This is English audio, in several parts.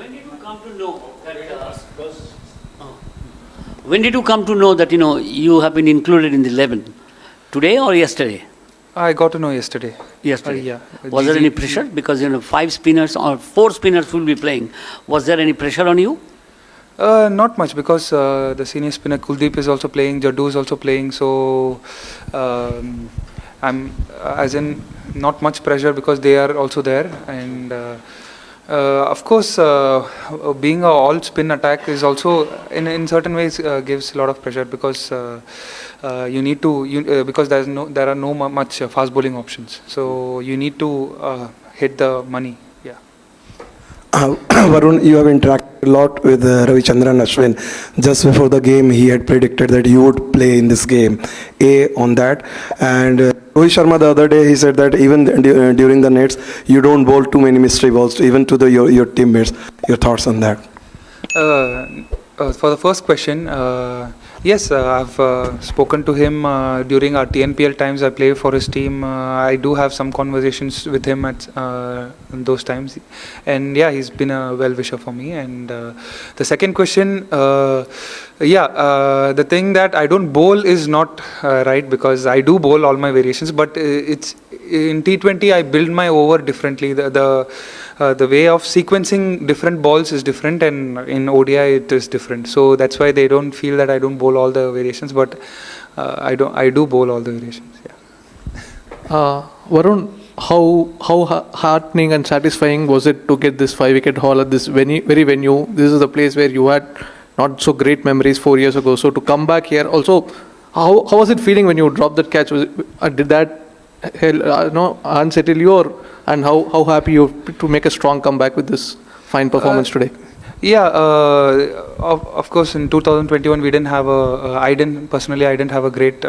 When did you come to know that? When did you come to know that you have been included in the 11? Today or yesterday? I got to know yesterday. Yesterday. Yeah. Was there any pressure because 5 spinners or 4 spinners will be playing? Was there any pressure on you? Not much because the senior spinner Kuldeep is also playing, Jaddu is also playing, so I'm as in not much pressure because they are also there, and of course being a all spin attack is also in certain ways gives a lot of pressure because you need to because there are no much fast bowling options, so you need to hit the money. Varun, you have interacted a lot with Ravichandran Ashwin. Just before the game, he had predicted that you would play in this game. On that. And Rohit Sharma the other day, he said that even during the nets, you don't bowl too many mystery balls, even to your teammates. Your thoughts on that? For the first question, yes, I've spoken to him during our TNPL times. I play for his team. I do have some conversations with him at those times, and yeah, he's been a well-wisher for me. And the second question, the thing that I don't bowl is not right because I do bowl all my variations, but it's in T20 I build my over differently. The way of sequencing different balls is different, and in ODI it is different. So that's why they don't feel that I don't bowl all the variations, but I do bowl all the variations. Yeah. Varun, how heartening and satisfying was it to get this 5-wicket haul at this very venue? This is the place where you had not so great memories 4 years ago. So to come back here, also, how was it feeling when you dropped that catch? Did that unsettle you, and how happy you to make a strong comeback with this fine performance today? Yeah, of course in 2021 we didn't have I didn't have a great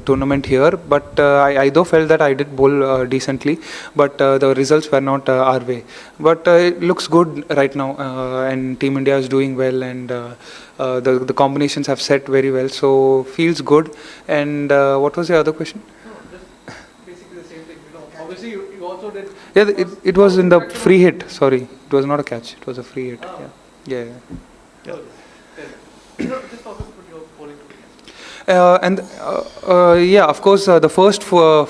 tournament here, but I though felt that I did bowl decently, but the results were not our way. But it looks good right now, and Team India is doing well, and the combinations have set very well, so feels good. And what was the other question? Obviously, you also did. Yeah, it was in the free hit. Sorry, it was not a catch. It was a free hit. Yeah. Just talk about your bowling. Of course, the first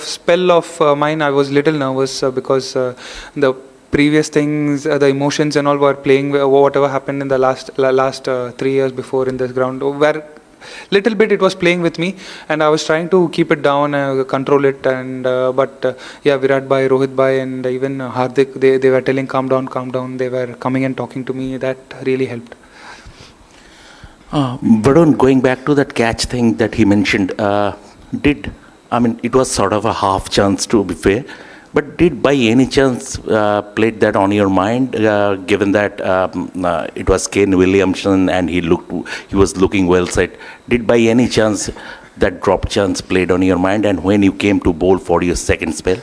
spell of mine, I was little nervous because the previous things, the emotions and all were playing. Whatever happened in the last 3 years before in this ground, where little bit it was playing with me, and I was trying to keep it down, control it, and but Virat bhai, Rohit bhai, and even Hardik, they were telling calm down. They were coming and talking to me. That really helped. Varun, going back to that catch thing that he mentioned, it was sort of a half chance to be fair, but did by any chance played that on your mind, given that it was Kane Williamson and he was looking well set? Did by any chance that drop chance played on your mind, and when you came to bowl for your second spell?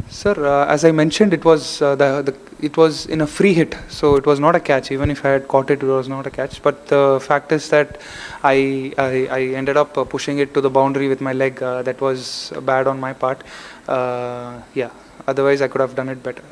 Sir, as I mentioned, it was it was in a free hit, so it was not a catch. Even if I had caught it, it was not a catch. But the fact is that I ended up pushing it to the boundary with my leg. That was bad on my part. Otherwise I could have done it better.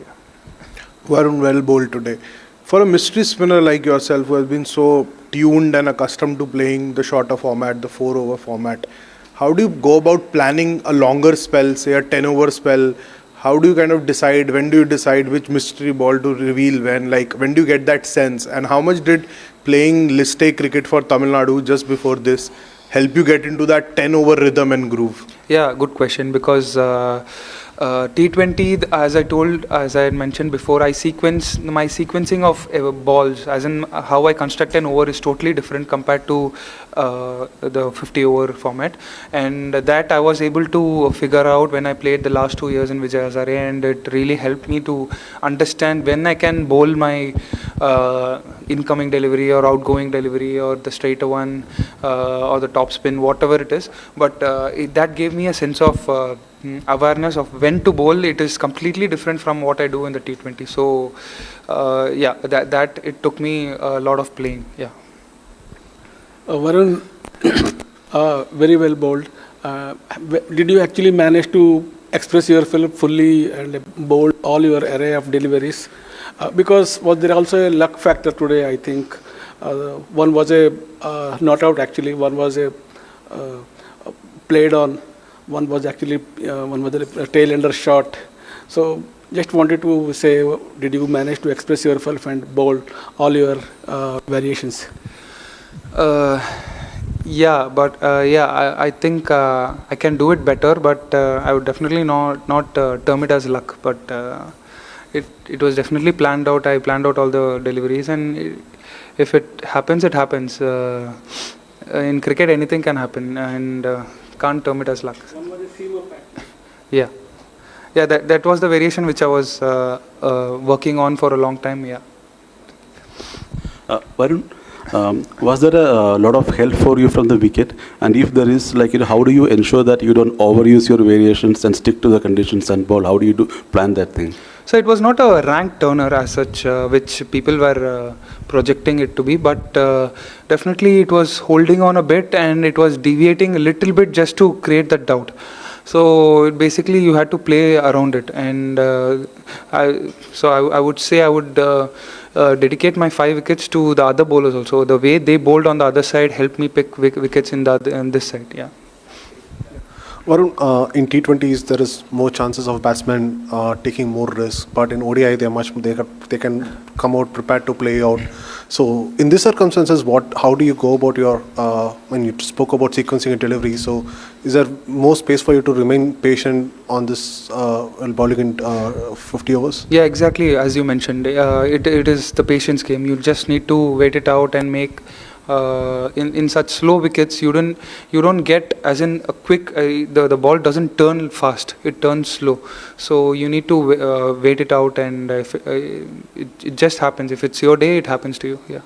Varun, well bowled today. For a mystery spinner like yourself who has been so tuned and accustomed to playing the shorter format, the 4-over format, how do you go about planning a longer spell, say a 10-over spell? How do you kind of decide, when do you decide which mystery ball to reveal when do you get that sense? And how much did playing list A cricket for Tamil Nadu just before this help you get into that 10-over rhythm and groove? Yeah, good question, because T20, as I had mentioned before, my sequencing of balls, as in how I construct an over, is totally different compared to the 50-over format, and that I was able to figure out when I played the last 2 years in Vijay Hazare, and it really helped me to understand when I can bowl my incoming delivery or outgoing delivery or the straighter one or the top spin, whatever it is. But that gave me a sense of awareness of when to bowl. It is completely different from what I do in the T20. So that it took me a lot of playing. Varun, very well bowled. Did you actually manage to express yourself fully and bowl all your array of deliveries? Because was there also a luck factor today? I think one was a not out actually. One was a played on. One was actually one was a tail ender shot. So just wanted to say, did you manage to express yourself and bowl all your variations? Yeah, but I think I can do it better, but I would definitely not term it as luck. But it was definitely planned out. I planned out all the deliveries, and if it happens, it happens. In cricket, anything can happen, and can't term it as luck. Yeah, yeah. That was the variation which I was working on for a long time. Yeah. Varun, was there a lot of help for you from the wicket? And if there is, like, how do you ensure that you don't overuse your variations and stick to the conditions and bowl? How do you plan that thing? So it was not a rank turner as such, which people were projecting it to be, but definitely it was holding on a bit and it was deviating a little bit just to create that doubt. So basically you had to play around it, and I would say I would dedicate my 5 wickets to the other bowlers also. The way they bowled on the other side helped me pick wickets in on this side. Yeah. Varun, in T20s there is more chances of batsmen taking more risk, but in ODI they can come out prepared to play out. So in these circumstances, how do you go about your when you spoke about sequencing and delivery? So is there more space for you to remain patient on this bowling in 50 overs? Yeah, exactly as you mentioned. It is the patience game. You just need to wait it out and make. In such slow wickets, you don't get as in a quick. The ball doesn't turn fast; it turns slow. So you need to wait it out, and it just happens. If it's your day, it happens to you. Yeah.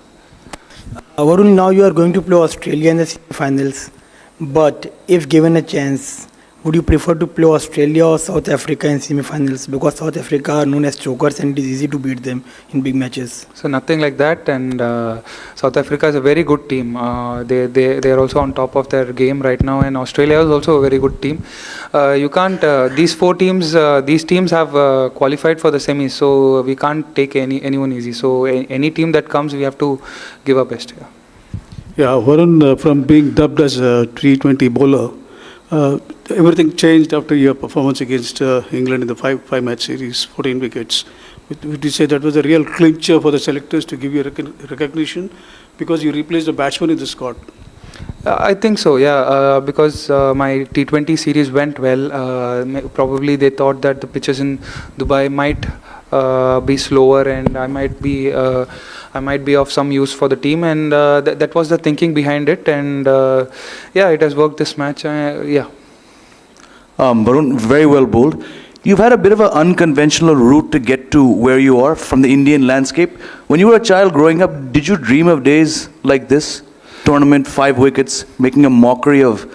Varun, now you are going to play Australia in the semi-finals, but if given a chance, would you prefer to play Australia or South Africa in semi-finals? Because South Africa are known as chokers and it is easy to beat them in big matches. So nothing like that, and South Africa is a very good team. They are also on top of their game right now, and Australia is also a very good team. You can't. These teams have qualified for the semis, so we can't take anyone easy. So any team that comes, we have to give our best. Yeah. Yeah, Varun, from being dubbed as a T20 bowler, everything changed after your performance against England in the five-match series, 14 wickets. Would you say that was a real clincher for the selectors to give you recognition because you replaced a batsman in the squad? I think so, yeah, because my T20 series went well. Probably they thought that the pitches in Dubai might be slower, and I might be of some use for the team, and that was the thinking behind it. And yeah, it has worked this match. Yeah. Varun, very well bowled. You've had a bit of an unconventional route to get to where you are from the Indian landscape. When you were a child growing up, did you dream of days like this? Tournament, 5 wickets, making a mockery of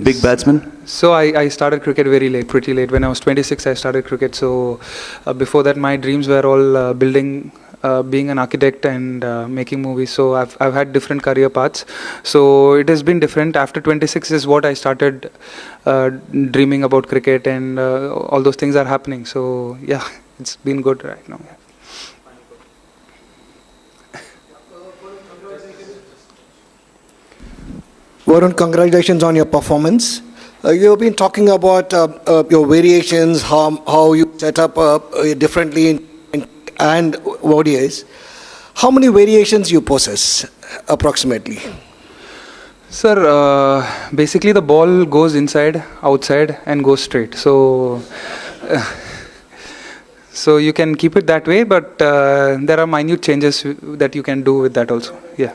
big batsmen? So I started cricket very late, pretty late. When I was 26, I started cricket. So before that, my dreams were all building, being an architect and making movies. So I've had different career paths. So it has been different. After 26 is what I started dreaming about cricket, and all those things are happening. So yeah, it's been good right now. Varun, congratulations on your performance. You've been talking about your variations, how you set up differently and ODIs. How many variations you possess approximately? Sir, basically the ball goes inside, outside, and goes straight. So, so you can keep it that way, but there are minute changes that you can do with that also. Yeah.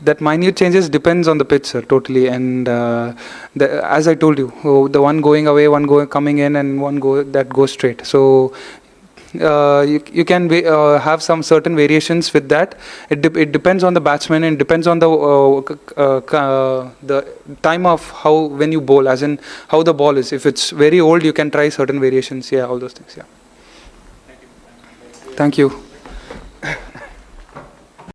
That minute changes depends on the pitch, sir, totally. And as I told you, the one going away, one coming in, and one that goes straight. So you can have some certain variations with that. It depends on the batsman, and depends on the time of when you bowl, as in how the ball is. If it's very old, you can try certain variations. Yeah, all those things. Yeah. Thank you.